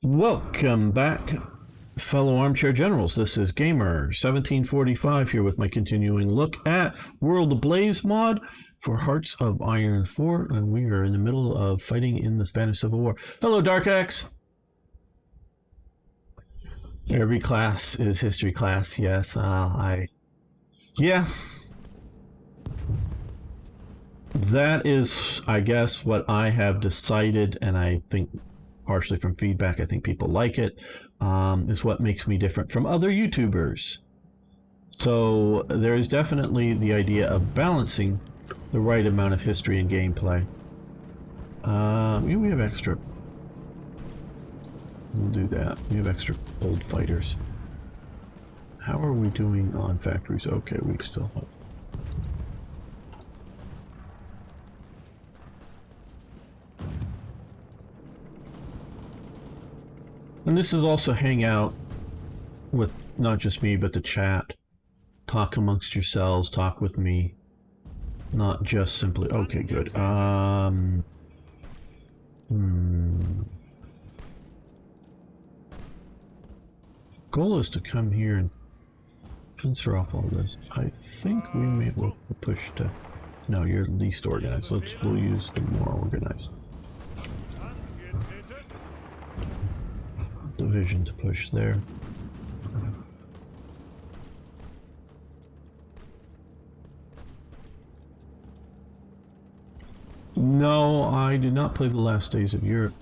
Welcome back, fellow armchair generals. This is Gamer 1745 here with my continuing look at World Ablaze mod for Hearts of Iron 4, and we are in the middle of fighting in the Spanish Civil War. Hello, Dark Axe. Every class is history class. Yes, yeah. That is, I guess, what I have decided, and I think partially from feedback, I think people like it, is what makes me different from other YouTubers. So there is definitely the idea of balancing the right amount of history and gameplay. We have extra. We'll do that. We have extra old fighters. How are we doing on factories? Okay, we still have. And this is also hang out with not just me, but the chat. Talk amongst yourselves, talk with me. Not just simply, okay, good. Goal is to come here and censor off all this. I think we may we'll push to, no, you're least organized. We'll use the more organized division to push there. No, I did not play The Last Days of Europe.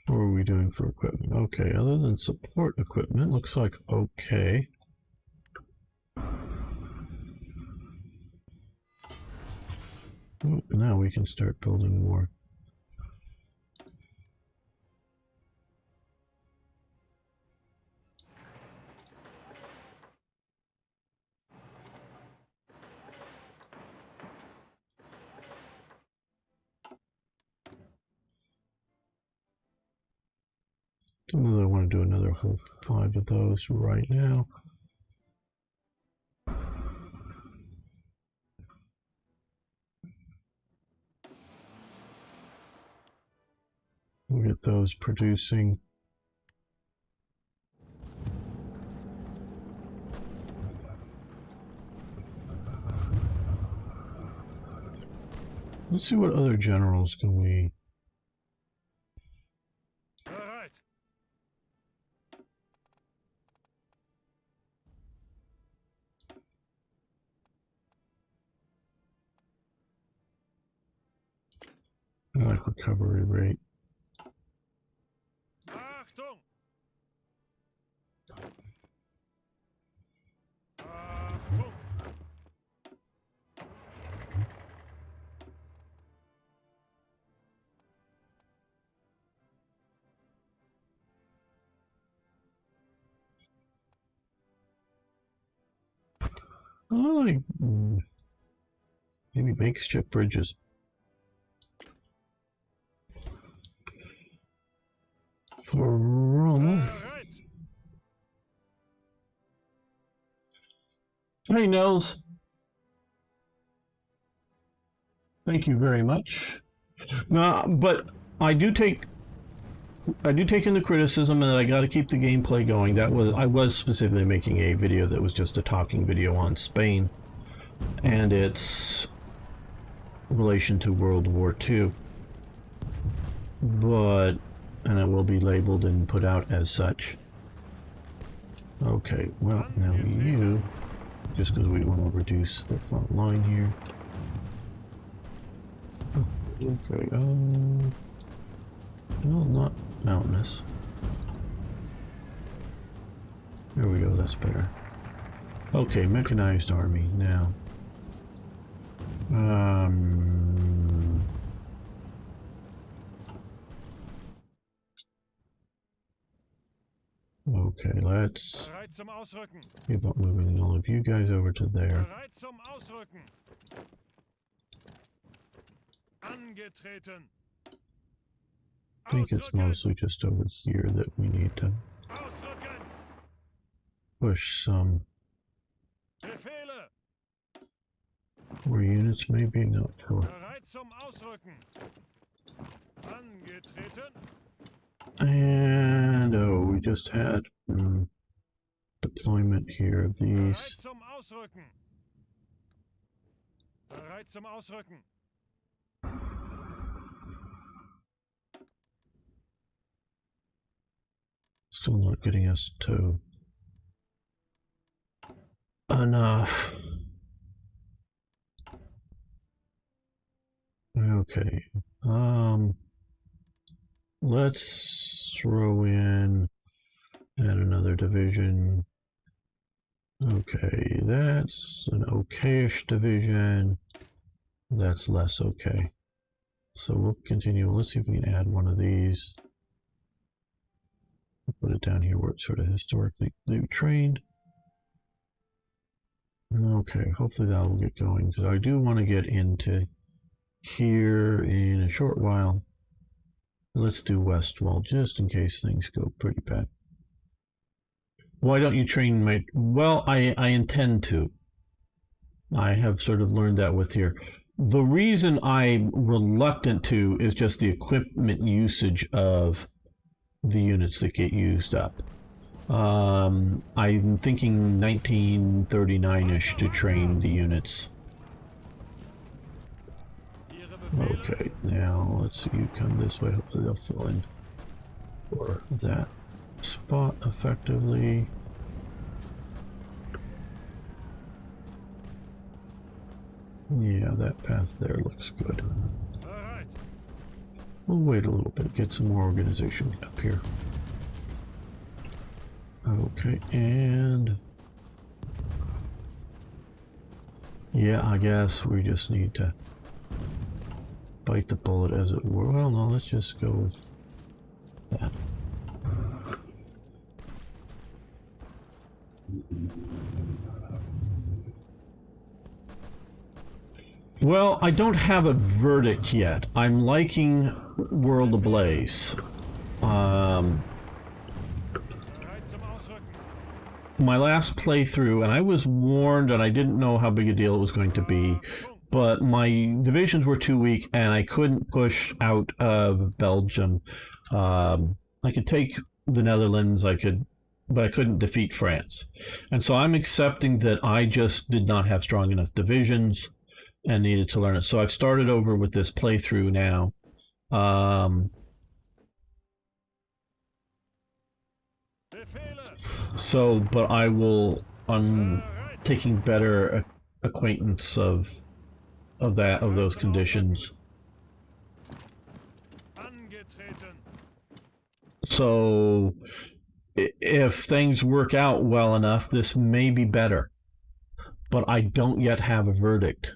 What are we doing for equipment? Okay, other than support equipment, looks like okay. Ooh, now we can start building more. Don't know that I want to do another whole 5 of those right now. We'll get those producing. Let's see what other generals can we... I like recovery rate. I like maybe makeshift bridges. For Rome. Hey, Nels. Thank you very much. No, but I do take in the criticism that I got to keep the gameplay going. I was specifically making a video that was just a talking video on Spain and its relation to World War II. And it will be labeled and put out as such. Okay, well, now you, just because we want to reduce the front line here. Okay, no, not mountainous. There we go, that's better. Okay, mechanized army now. Okay, let's Bereit zum Ausrücken. see about moving all of you guys over to there. Bereit zum Ausrücken. Angetreten. I think it's mostly just over here that we need to Ausrücken. push some Befehle. more units, maybe not. Bereit zum Ausrücken. Angetreten. And oh, we just had deployment here of Bereit these. zum Ausrücken. Bereit zum Ausrücken. Still not getting us to enough. Okay. Let's throw in add another division. Okay, that's an okayish division. That's less okay. So we'll continue. Let's see if we can add one of these. Put it down here where it's sort of historically trained. Okay, hopefully that will get going because I do want to get into here in a short while. Let's do west wall just in case things go pretty bad. Why don't you train my... Well, I intend to. I have sort of learned that with here. The reason I'm reluctant to is just the equipment usage of the units that get used up. I'm thinking 1939-ish to train the units. Okay, now let's see, you come this way, hopefully they'll fill in for that spot effectively. Yeah, that path there looks good. We'll wait a little bit, get some more organization up here. Okay, and yeah, I guess we just need to bite the bullet as it were. Well, no, let's just go with that. Well, I don't have a verdict yet. I'm liking World Ablaze. My last playthrough, and I was warned and I didn't know how big a deal it was going to be, but my divisions were too weak and I couldn't push out of Belgium. I could take the Netherlands, but I couldn't defeat France. And so I'm accepting that I just did not have strong enough divisions and needed to learn it. So I've started over with this playthrough now. But I'm taking better acquaintance of those conditions. So if things work out well enough, this may be better, but I don't yet have a verdict.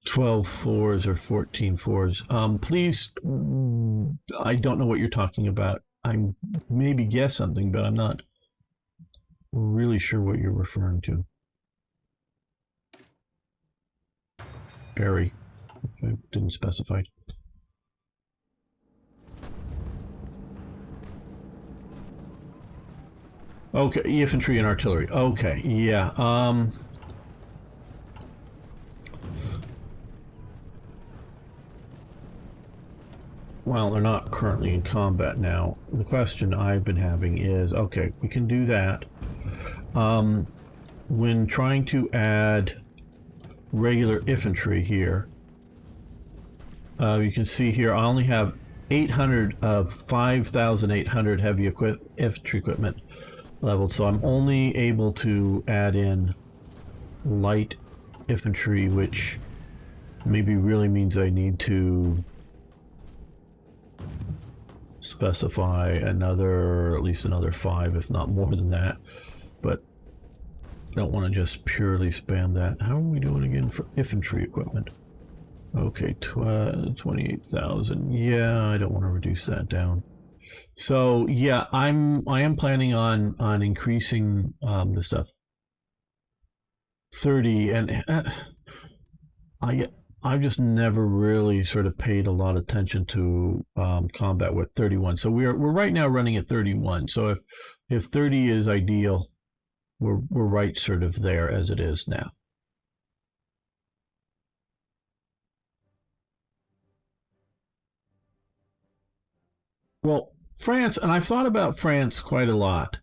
12 fours or 14 fours. Please, I don't know what you're talking about. I maybe guess something, but I'm not really sure what you're referring to. Airy. I didn't specify. Okay, infantry and artillery. Okay, yeah. Well, they're not currently in combat now. The question I've been having is, okay, we can do that. When trying to add regular infantry here, you can see here I only have 800 of 5,800 heavy infantry equipment leveled, so I'm only able to add in light infantry, which maybe really means I need to specify at least another 5, if not more than that, but I don't want to just purely spam that. How are we doing again for infantry equipment? Okay, 28,000. Yeah, I don't want to reduce that down. So yeah, I am planning on increasing the stuff 30, and I I've just never really sort of paid a lot of attention to combat with 31. So we're right now running at 31. So if 30 is ideal, we're right sort of there as it is now. Well, France, and I've thought about France quite a lot.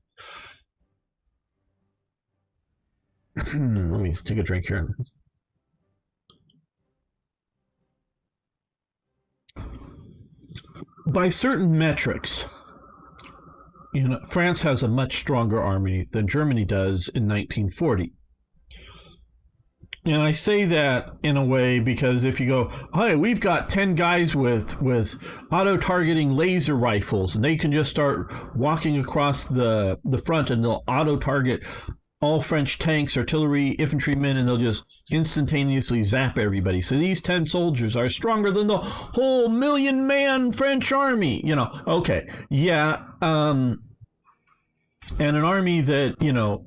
Let me take a drink here. By certain metrics, France has a much stronger army than Germany does in 1940. And I say that in a way because if you go, hey, we've got 10 guys with auto-targeting laser rifles, and they can just start walking across the front and they'll auto-target all French tanks, artillery, infantrymen, and they'll just instantaneously zap everybody. So these 10 soldiers are stronger than the whole 1,000,000-man French army. Okay, yeah, and an army that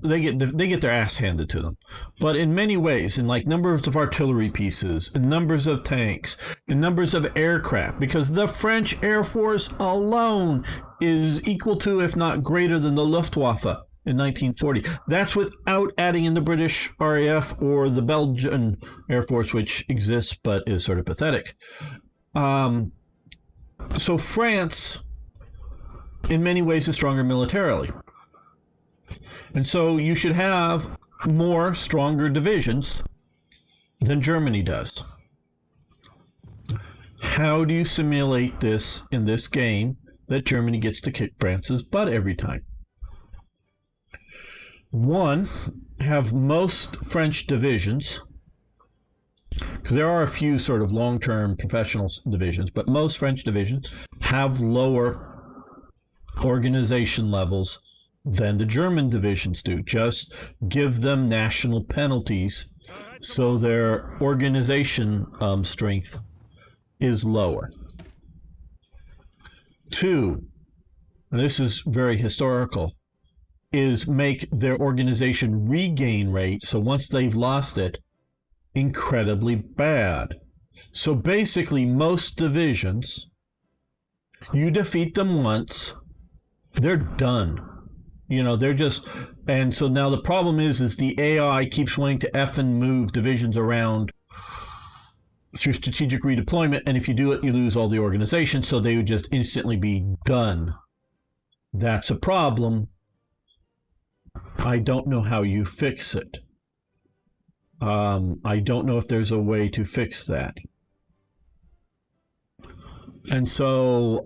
they get their ass handed to them. But in many ways, in like numbers of artillery pieces, in numbers of tanks, in numbers of aircraft, because the French Air Force alone is equal to, if not greater than, the Luftwaffe in 1940. That's without adding in the British RAF or the Belgian Air Force, which exists but is sort of pathetic. So France, in many ways, is stronger militarily. And so you should have more stronger divisions than Germany does. How do you simulate this in this game that Germany gets to kick France's butt every time? One, have most French divisions, because there are a few sort of long-term professional divisions, but most French divisions have lower organization levels than the German divisions do. Just give them national penalties so their organization strength is lower. Two, and this is very historical, is make their organization regain rate, so once they've lost it, incredibly bad. So basically, most divisions, you defeat them once, they're done. They're just, and so now the problem is the AI keeps wanting to effing move divisions around through strategic redeployment, and if you do it, you lose all the organization, so they would just instantly be done. That's a problem. I don't know how you fix it. I don't know if there's a way to fix that. And so,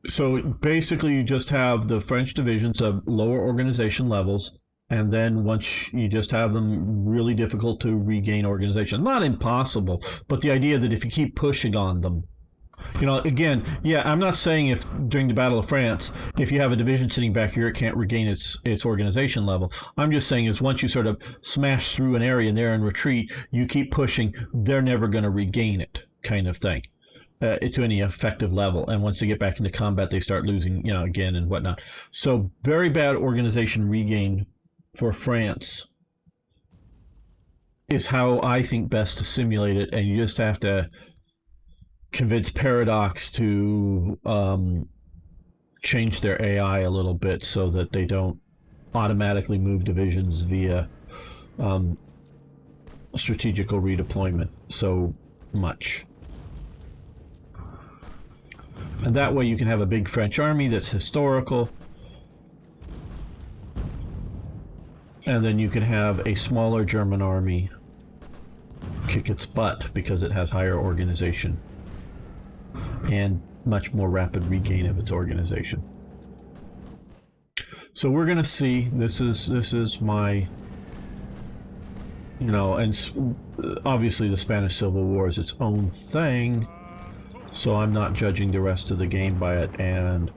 so basically you just have the French divisions of lower organization levels, and then once you just have them really difficult to regain organization. Not impossible, but the idea that if you keep pushing on them, again, yeah, I'm not saying if during the Battle of France, if you have a division sitting back here, it can't regain its organization level. I'm just saying is once you sort of smash through an area and they're in retreat, you keep pushing, they're never going to regain it, kind of thing. To any effective level, and once they get back into combat, they start losing, again and whatnot. So very bad organization regain for France is how I think best to simulate it, and you just have to convince Paradox to change their AI a little bit so that they don't automatically move divisions via strategical redeployment so much. And that way you can have a big French army that's historical. And then you can have a smaller German army kick its butt because it has higher organization and much more rapid regain of its organization. So we're going to see, this is my, and obviously the Spanish Civil War is its own thing. So I'm not judging the rest of the game by it, and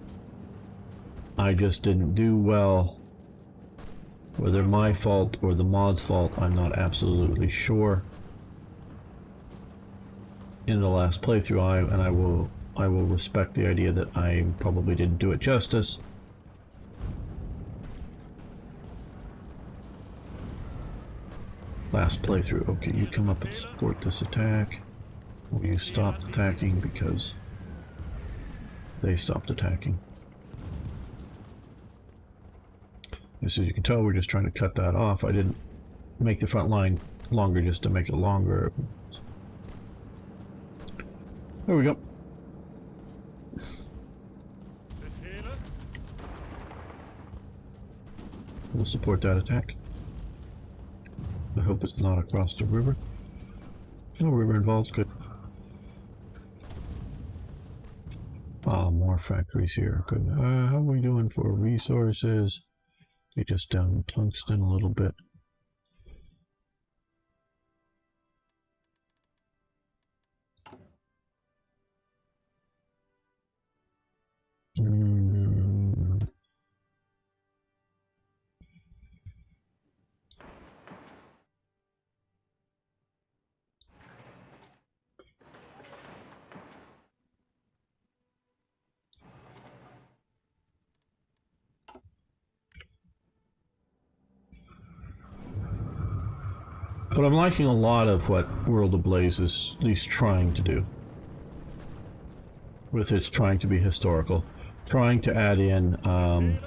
I just didn't do well. Whether my fault or the mod's fault, I'm not absolutely sure. in the last playthrough, and I will respect the idea that I probably didn't do it justice. Last playthrough. Okay, you come up and support this attack. Or you stopped attacking because they stopped attacking. As you can tell, we're just trying to cut that off. I didn't make the front line longer just to make it longer. There we go. We'll support that attack. I hope it's not across the river. No river involved, good. Ah, more factories here, good. How are we doing for resources? They just down tungsten a little bit. But I'm liking a lot of what World Ablaze is at least trying to do. With its trying to be historical. Trying to add in, I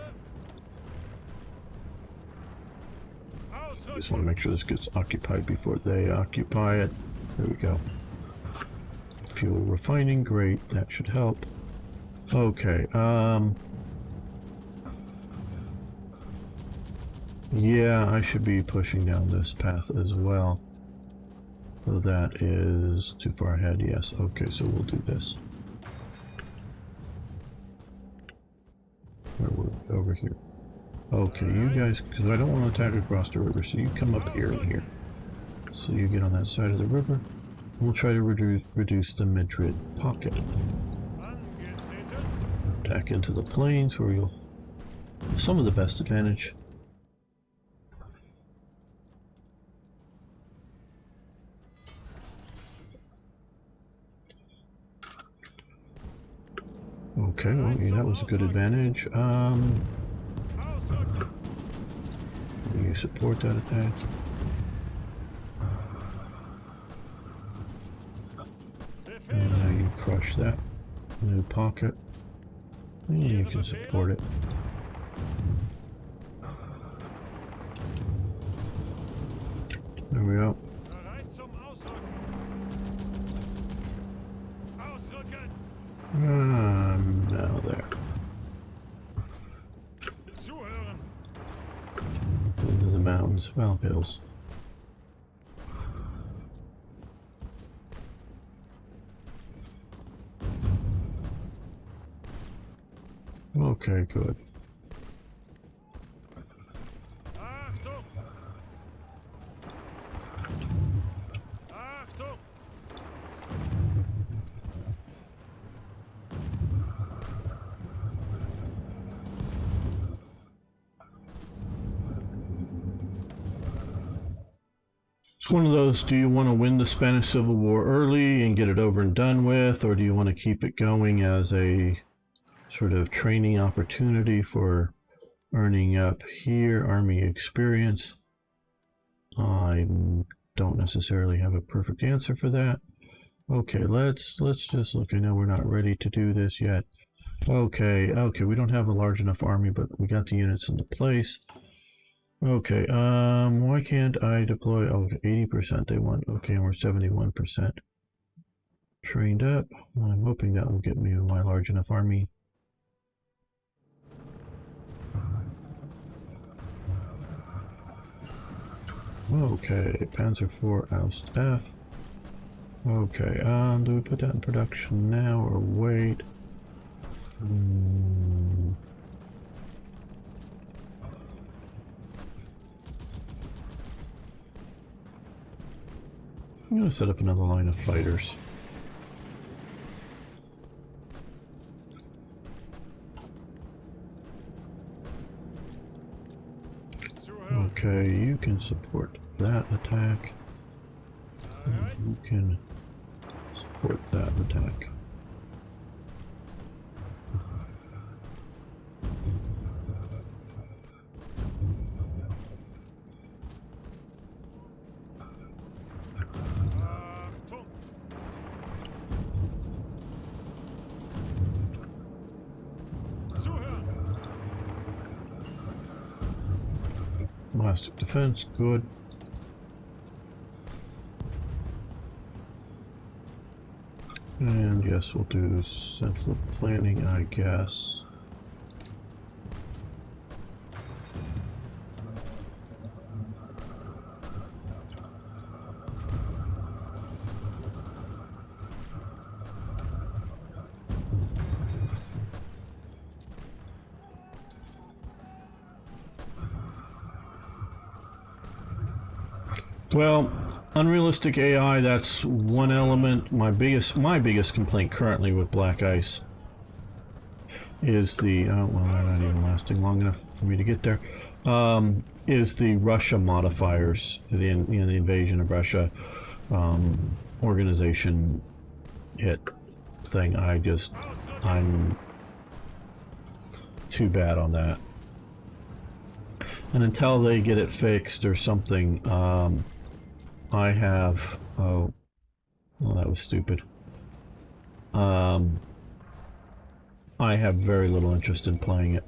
just want to make sure this gets occupied before they occupy it. There we go. Fuel refining, great, that should help. Okay, yeah, I should be pushing down this path as well. So that is too far ahead, yes. Okay, so we'll do this. Where we're over here. Okay, you guys, because I don't want to attack across the river, so you come up here and here. So you get on that side of the river. We'll try to reduce the Madrid pocket. Attack into the plains where you'll have some of the best advantage. Okay, well, yeah, that was a good advantage. You support that attack. And now you crush that new pocket. And you can support it. There we go. Now there. Into the mountains, well, hills. Okay, good. It's one of those, do you want to win the Spanish Civil War early and get it over and done with, or do you want to keep it going as a sort of training opportunity for earning up here, army experience? I don't necessarily have a perfect answer for that. Okay, let's just look. I know we're not ready to do this yet. Okay, we don't have a large enough army, but we got the units into place. Okay, why can't I deploy? Oh, 80% they want. Okay, and we're 71% trained up. I'm hoping that will get me my large enough army. Okay, Panzer IV oust F. Okay, do we put that in production now or wait? I'm going to set up another line of fighters. Okay, you can support that attack. You can Support that attack. Achtung! Zuhören! Elastic defense, good. And yes, we'll do central planning, I guess. Well, unrealistic AI, that's one element. My biggest complaint currently with Black Ice is the well, they're not even lasting long enough for me to get there. Is the Russia modifiers, the invasion of Russia organization hit thing. I'm too bad on that. And until they get it fixed or something, I have, oh, well, that was stupid. I have very little interest in playing it.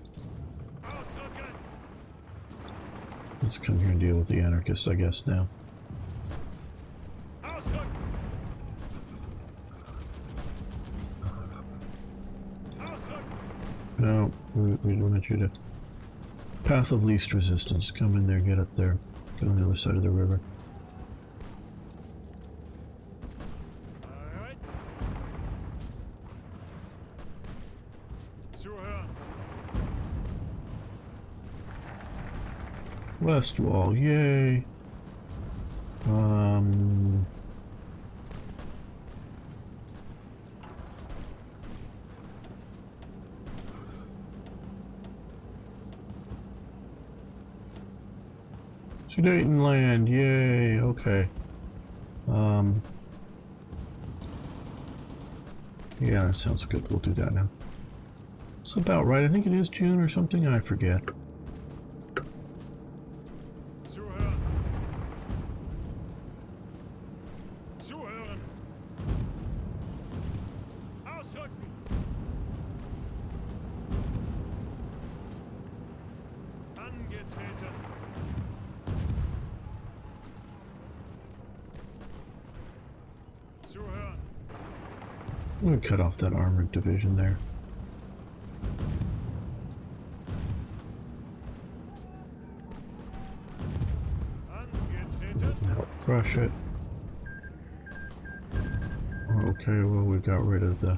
Let's come here and deal with the anarchists, I guess, now. No, we want you to... Path of least resistance. Come in there, get up there. Get on the other side of the river. West wall, yay. Sudetenland, yay, okay. Yeah, that sounds good. We'll do that now. It's about right. I think it is June or something. I forget. I'm going to cut off that armored division there. Help crush it. Okay, well, we got rid of the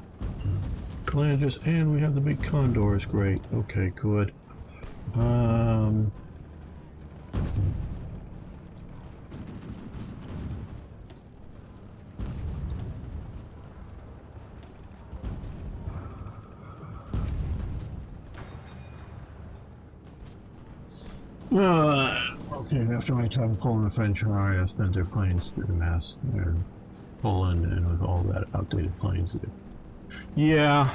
phalanges and we have the big condors. Great. Okay, good. Okay, after my time Poland and French I spent their planes through the mass in Poland and with all that outdated planes. Yeah.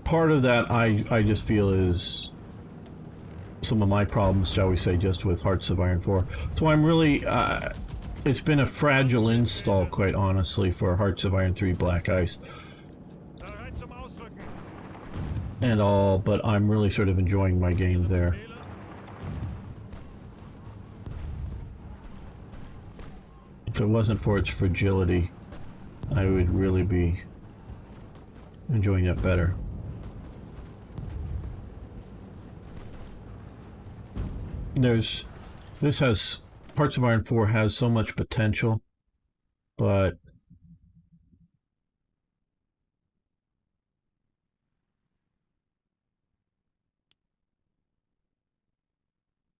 Part of that I just feel is some of my problems, shall we say, just with Hearts of Iron 4. So I'm really, it's been a fragile install, quite honestly, for Hearts of Iron 3 Black Ice. And all, but I'm really sort of enjoying my game there. If it wasn't for its fragility, I would really be enjoying it better. Hearts of Iron 4 has so much potential, but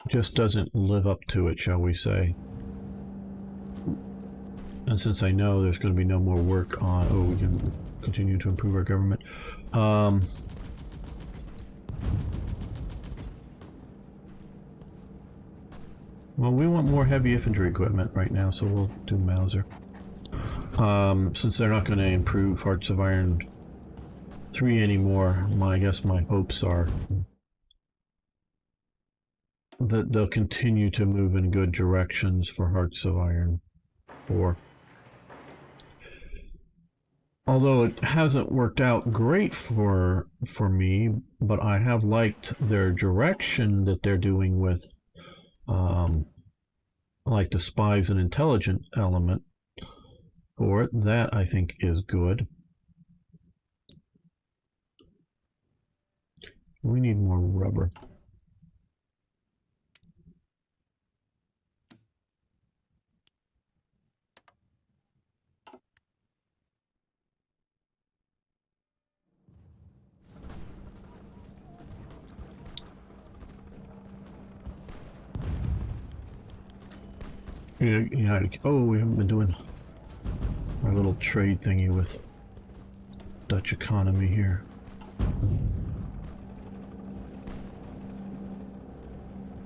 just doesn't live up to it, shall we say. And since I know there's going to be no more work on, oh, we can continue to improve our government. Well, we want more heavy infantry equipment right now, so we'll do Mauser. Since they're not going to improve Hearts of Iron 3 anymore, I guess my hopes are that they'll continue to move in good directions for Hearts of Iron 4. Although it hasn't worked out great for me, but I have liked their direction that they're doing with like the spies and intelligent element for it. That I think is good. We need more rubber. Yeah, oh, we haven't been doing our little trade thingy with Dutch economy here.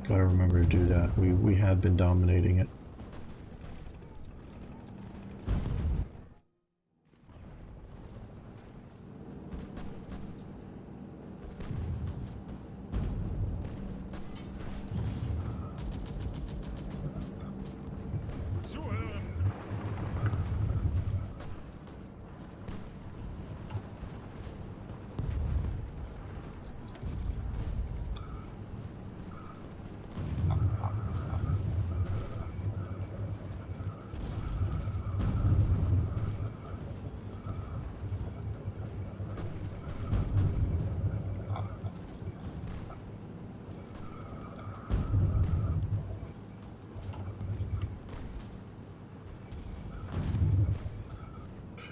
Gotta remember to do that. We have been dominating it.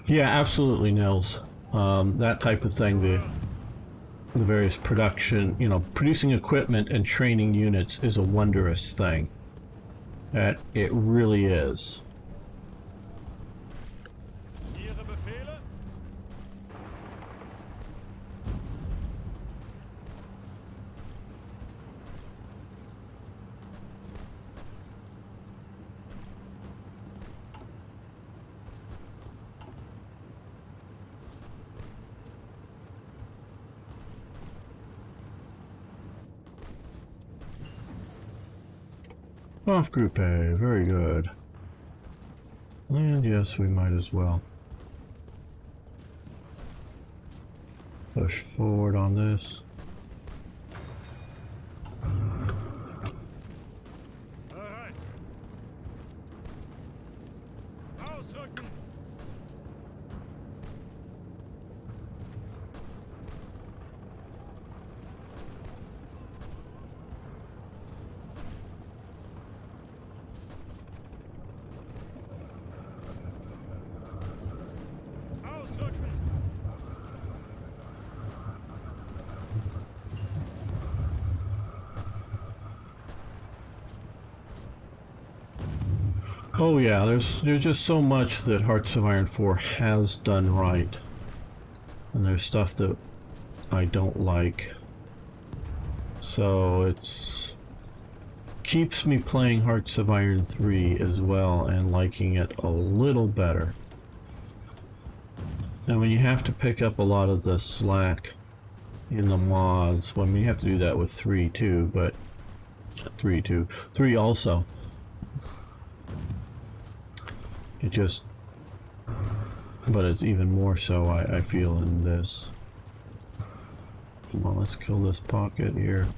Yeah, absolutely, Nils. That type of thing, the various production, producing equipment and training units is a wondrous thing. That it really is. Ihre Befehle? Off Group A, very good. And yes, we might as well push forward on this. Bereit. Ausrücken. Ausrücken. Oh yeah, there's just so much that Hearts of Iron 4 has done right. And there's stuff that I don't like. So it's keeps me playing Hearts of Iron 3 as well and liking it a little better. And when you have to pick up a lot of the slack in the mods, well, I mean, you have to do that with 3 too, but 3 also. It just, but it's even more so, I feel, in this. Come on, let's kill this pocket here.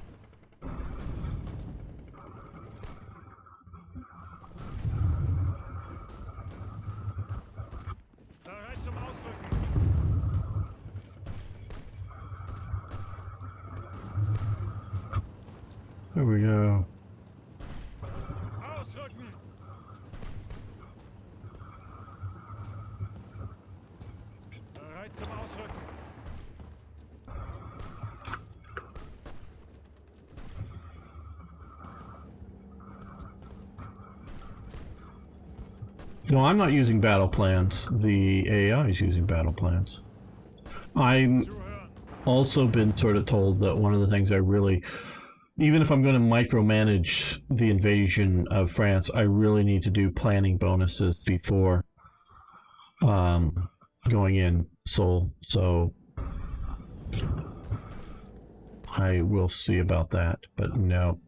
Bereit zum Ausrücken. There we go. Ausrücken. Bereit zum Ausrücken. No, I'm not using battle plans. The AI is using battle plans. I'm Zuhören. also been sort of told that one of the things I really even if I'm going to micromanage the invasion of France, I really need to do planning bonuses before going in Seoul. So I will see about that. But no,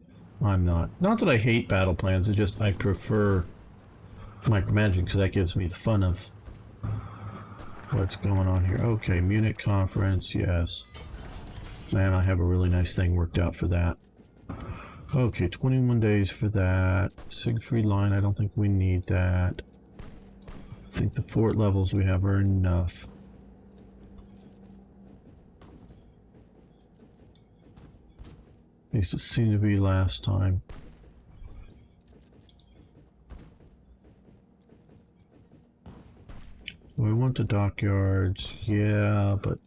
I'm not. Not that I hate battle plans. It's just I prefer micromanaging because that gives me the fun of what's going on here. Okay, Munich conference, yes. Man, I have a really nice thing worked out for that. Okay, 21 days for that. Siegfried line, I don't think we need that. I think the fort levels we have are enough. These seem to be last time. We want the dockyards, yeah, but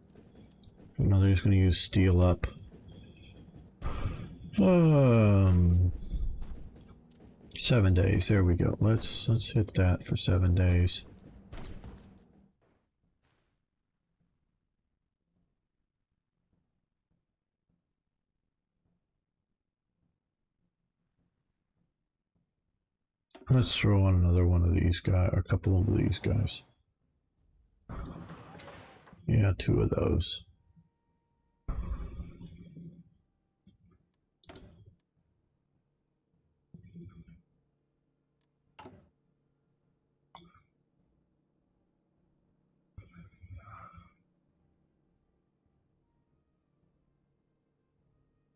you know they're just going to use steel up. 7 days. There we go. Let's hit that for 7 days. Let's throw on another one of these guys, or a couple of these guys. Yeah, 2 of those.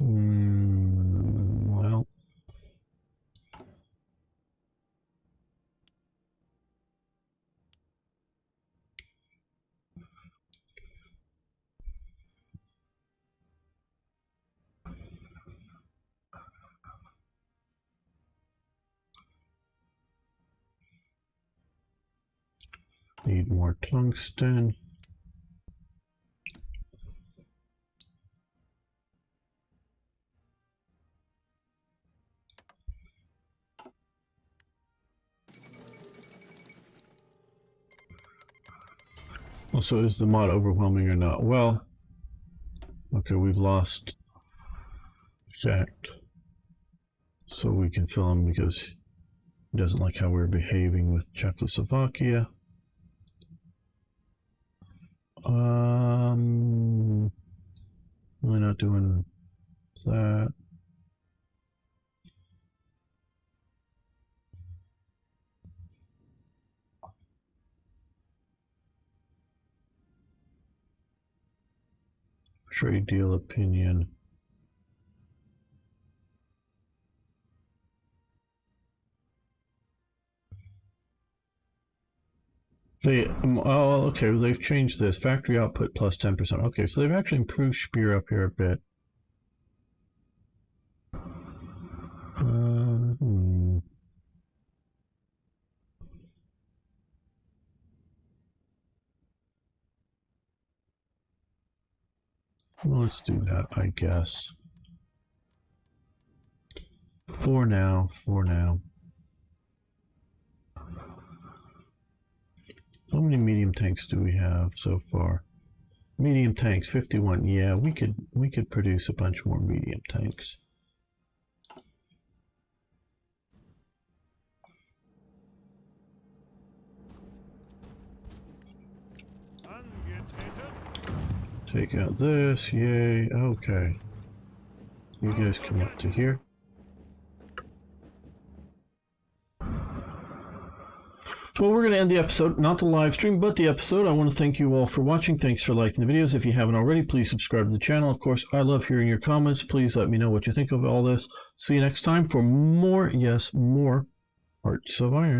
Well. Need more tungsten. Also, is the mod overwhelming or not? Well, okay, we've lost Jack, so we can fill him because he doesn't like how we're behaving with Czechoslovakia. Really not doing that. Trade deal opinion. They, oh, okay, well, they've changed this. Factory output plus 10%. Okay, so they've actually improved Spear up here a bit. Well, let's do that, I guess. For now. How many medium tanks do we have so far? Medium tanks, 51. Yeah, we could produce a bunch more medium tanks. Take out this, yay, okay. You guys come up to here. Well, we're going to end the episode, not the live stream, but the episode. I want to thank you all for watching. Thanks for liking the videos. If you haven't already, please subscribe to the channel. Of course, I love hearing your comments. Please let me know what you think of all this. See you next time for more, yes, more Hearts of Iron.